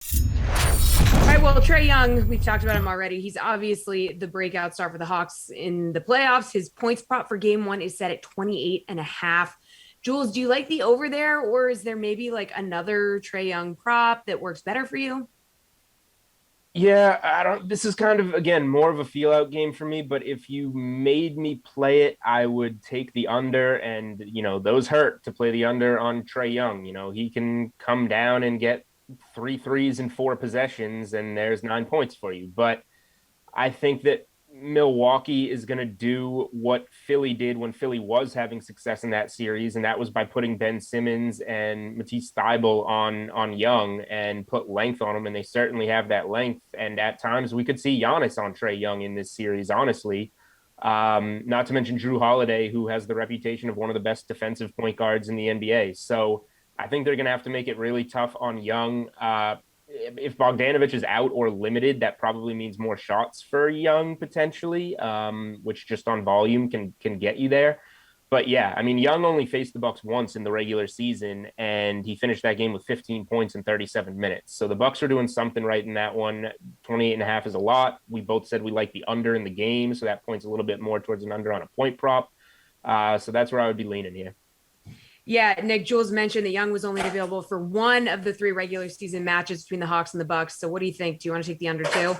All right, well, Trae Young, we've talked about him already. He's obviously the breakout star for the Hawks in the playoffs. His points prop for game one is set at 28 and a half. Jules, do you like the over there, or is there maybe like another Trae Young prop that works better for you? Yeah, I don't. This is kind of, again, more of a feel out game for me. But if you made me play it, I would take the under. And, those hurt to play the under on Trae Young. He can come down and get three threes in four possessions, and there's 9 points for you. But I think that Milwaukee is going to do what Philly did when Philly was having success in that series, and that was by putting Ben Simmons and Matisse Thybulle on Young and put length on them, and they certainly have that length. And at times we could see Giannis on Trae Young in this series, honestly. Not to mention Drew Holiday, who has the reputation of one of the best defensive point guards in the NBA. So I think they're going to have to make it really tough on Young. If Bogdanovich is out or limited, that probably means more shots for Young potentially, which just on volume can get you there. But yeah, I mean, Young only faced the Bucks once in the regular season, and he finished that game with 15 points in 37 minutes. So the Bucks are doing something right in that one. 28 and a half is a lot. We both said we like the under in the game, so that points a little bit more towards an under on a point prop. So that's where I would be leaning here. Yeah, Nick, Jules mentioned that Young was only available for one of the three regular season matches between the Hawks and the Bucks. So what do you think? Do you want to take the under two?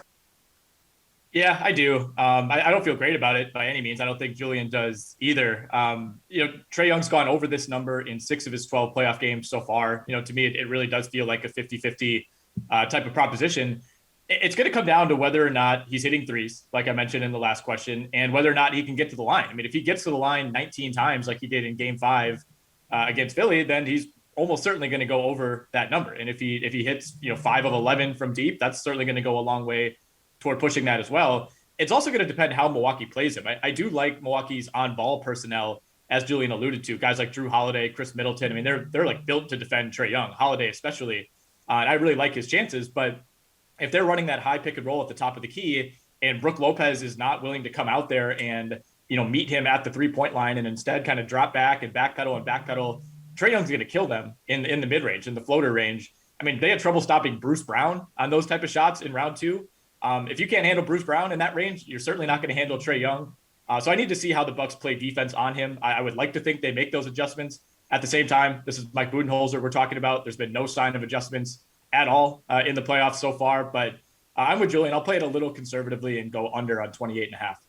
Yeah, I do. I don't feel great about it by any means. I don't think Julian does either. Trae Young's gone over this number in 6 of his 12 playoff games so far. To me, it really does feel like a 50-50 type of proposition. It's going to come down to whether or not he's hitting threes, like I mentioned in the last question, and whether or not he can get to the line. I mean, if he gets to the line 19 times like he did in game 5 against Philly, then he's almost certainly going to go over that number. And if he hits 5 of 11 from deep, that's certainly going to go a long way toward pushing that as well. It's also going to depend how Milwaukee plays him. I do like Milwaukee's on-ball personnel, as Julian alluded to, guys like Drew Holiday, Chris Middleton. I mean, they're like built to defend Trae Young, Holiday especially. And I really like his chances. But if they're running that high pick and roll at the top of the key, and Brook Lopez is not willing to come out there and meet him at the 3-point line and instead kind of drop back and backpedal, Trae Young's going to kill them in the mid range, in the floater range. I mean, they had trouble stopping Bruce Brown on those type of shots in round 2. If you can't handle Bruce Brown in that range, you're certainly not going to handle Trae Young. So I need to see how the Bucks play defense on him. I would like to think they make those adjustments. At the same time, this is Mike Budenholzer we're talking about. There's been no sign of adjustments at all in the playoffs so far. But I'm with Julian. I'll play it a little conservatively and go under on 28 and a half.